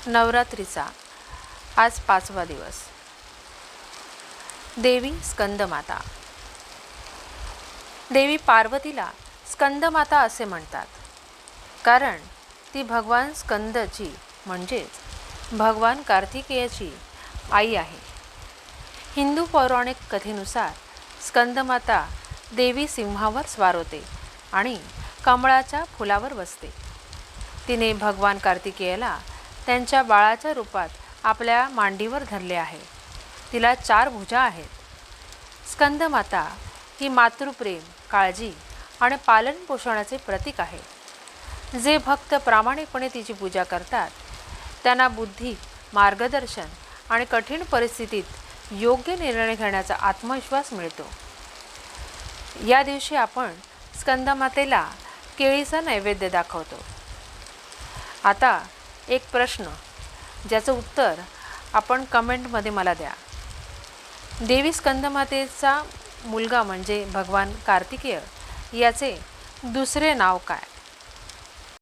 नवरात्रीचा आज 5वा दिवस। देवी स्कंदमाता। देवी पार्वतीला स्कंदमाता असे म्हणतात, कारण ती भगवान स्कंदची म्हणजेच भगवान कार्तिकेयाची आई आहे। हिंदू पौराणिक कथेनुसार स्कंदमाता देवी सिंहावर स्वार होते आणि कमळाच्या फुलावर बसते। तिने भगवान कार्तिकेयाला त्यांच्या बाळाच्या रूपात आपल्या मांडीवर धरले आहे। तिला 4 भुजा आहेत। स्कंदमाता ही मातृप्रेम, काळजी आणि पालनपोषणाचे प्रतीक आहे। जे भक्त प्रामाणिकपणे तिची पूजा करतात त्यांना बुद्धी, मार्गदर्शन आणि कठीण परिस्थितीत योग्य निर्णय घेण्याचा आत्मविश्वास मिळतो। या दिवशी आपण स्कंदमातेला केळीचा नैवेद्य दाखवतो। आता एक प्रश्न, ज्याचं उत्तर आपण कमेंटमध्ये मला द्या। देवी स्कंदमातेचा मुलगा म्हणजे भगवान कार्तिकेय, याचे दुसरे नाव काय?